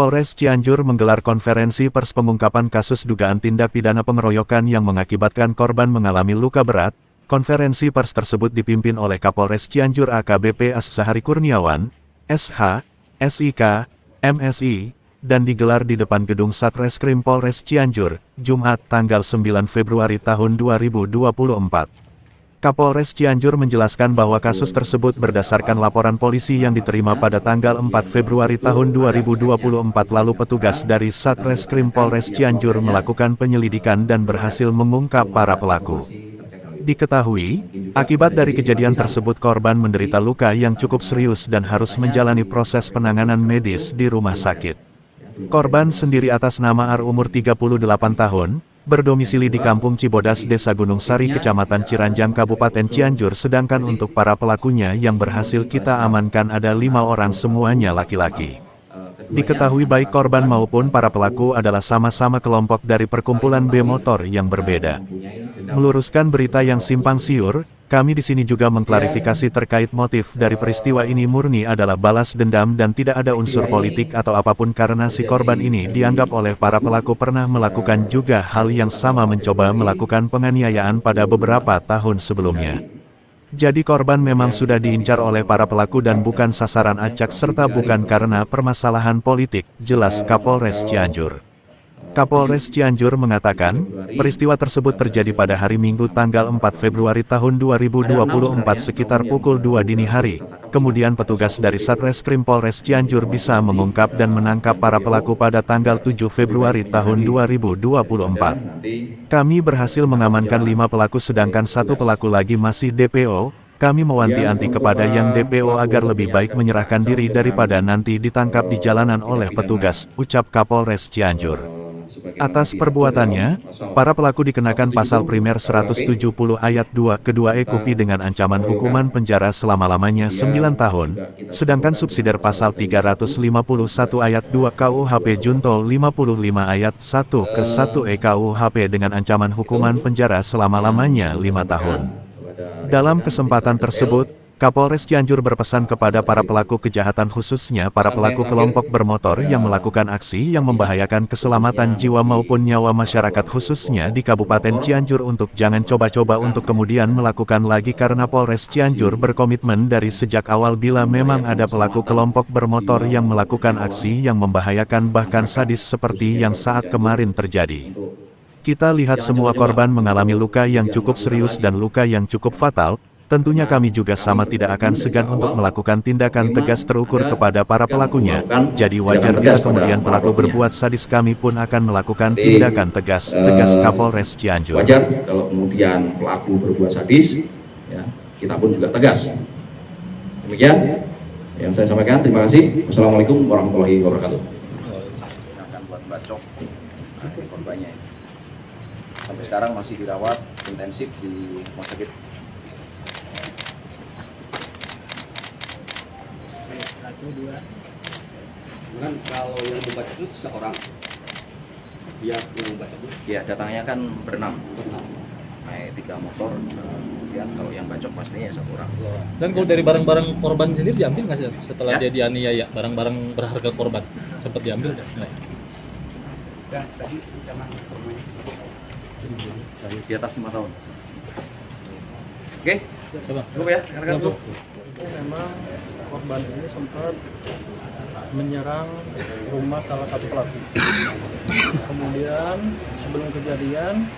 Kapolres Cianjur menggelar konferensi pers pengungkapan kasus dugaan tindak pidana pengeroyokan yang mengakibatkan korban mengalami luka berat. Konferensi pers tersebut dipimpin oleh Kapolres Cianjur AKBP As-Sahari Kurniawan, SH, SIK, MSI, dan digelar di depan gedung Satreskrim Polres Cianjur, Jumat tanggal 9 Februari tahun 2024. Kapolres Cianjur menjelaskan bahwa kasus tersebut berdasarkan laporan polisi yang diterima pada tanggal 4 Februari tahun 2024 lalu petugas dari Satreskrim Polres Cianjur melakukan penyelidikan dan berhasil mengungkap para pelaku. Diketahui, akibat dari kejadian tersebut korban menderita luka yang cukup serius dan harus menjalani proses penanganan medis di rumah sakit. Korban sendiri atas nama Ar umur 38 tahun, berdomisili di Kampung Cibodas Desa Gunung Sari Kecamatan Ciranjang Kabupaten Cianjur, sedangkan untuk para pelakunya yang berhasil kita amankan ada 5 orang, semuanya laki-laki. Diketahui baik korban maupun para pelaku adalah sama-sama kelompok dari perkumpulan B-motor yang berbeda. Meluruskan berita yang simpang siur, kami di sini juga mengklarifikasi terkait motif dari peristiwa ini murni adalah balas dendam dan tidak ada unsur politik atau apapun karena si korban ini dianggap oleh para pelaku pernah melakukan juga hal yang sama, mencoba melakukan penganiayaan pada beberapa tahun sebelumnya. Jadi korban memang sudah diincar oleh para pelaku dan bukan sasaran acak serta bukan karena permasalahan politik, jelas Kapolres Cianjur. Kapolres Cianjur mengatakan, peristiwa tersebut terjadi pada hari Minggu tanggal 4 Februari tahun 2024 sekitar pukul 2 dini hari. Kemudian petugas dari Satreskrim Polres Cianjur bisa mengungkap dan menangkap para pelaku pada tanggal 7 Februari tahun 2024. Kami berhasil mengamankan 5 pelaku sedangkan 1 pelaku lagi masih DPO. Kami mewanti-wanti kepada yang DPO agar lebih baik menyerahkan diri daripada nanti ditangkap di jalanan oleh petugas, ucap Kapolres Cianjur. Atas perbuatannya, para pelaku dikenakan pasal primer 170 ayat 2 kedua EKUPI dengan ancaman hukuman penjara selama-lamanya 9 tahun, sedangkan subsidiar pasal 351 ayat 2 KUHP Junto 55 ayat 1 ke 1 EKUHP dengan ancaman hukuman penjara selama-lamanya 5 tahun. Dalam kesempatan tersebut, Kapolres Cianjur berpesan kepada para pelaku kejahatan khususnya para pelaku kelompok bermotor yang melakukan aksi yang membahayakan keselamatan jiwa maupun nyawa masyarakat khususnya di Kabupaten Cianjur untuk jangan coba-coba untuk kemudian melakukan lagi karena Polres Cianjur berkomitmen dari sejak awal bila memang ada pelaku kelompok bermotor yang melakukan aksi yang membahayakan bahkan sadis seperti yang saat kemarin terjadi. Kita lihat semua korban mengalami luka yang cukup serius dan luka yang cukup fatal. Tentunya kami juga sama tidak akan segan untuk melakukan tindakan tegas terukur kepada para pelakunya. Jadi wajar bila kemudian pelaku berbuat sadis, kami pun akan melakukan tindakan tegas, tegas Kapolres Cianjur. Wajar kalau kemudian pelaku berbuat sadis, ya, kita pun juga tegas. Demikian yang saya sampaikan. Terima kasih. Wassalamualaikum warahmatullahi wabarakatuh. Akan buat bacok korbannya. Sampai sekarang masih dirawat intensif di rumah sakit. Kan kalau yang membaca itu seorang, dia yang membaca itu? Ya, datangnya kan berenam. Naik 3 motor, kemudian kalau yang bacok pastinya 1 orang. Dan kalau dari barang-barang korban sendiri diambil nggak sih setelah Ya? dia dianiaya? Barang-barang berharga korban sempat diambil nggak? Dan tadi ancaman korbannya Di atas 5 tahun. Oke, Coba. cukup ya, rekan-rekan. Memang korban ini sempat menyerang rumah salah satu pelaku. Kemudian sebelum kejadian,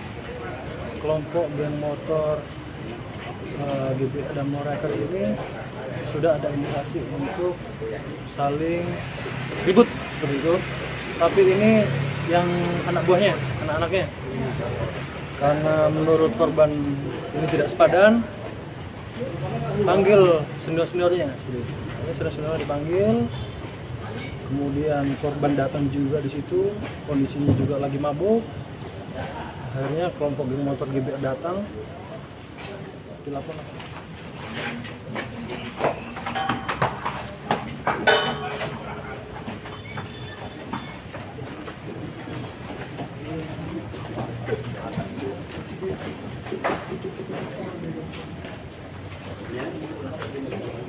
kelompok geng motor GBA dan Moraker ini sudah ada indikasi untuk saling ribut seperti itu. Tapi ini yang anak buahnya, anak-anaknya. Karena menurut korban ini tidak sepadan, panggil senior-seniornya seperti itu. Ini senior-senior dipanggil, kemudian korban datang juga di situ, kondisinya juga lagi mabuk. Akhirnya kelompok geng motor GBA datang, dilaporkan. ya.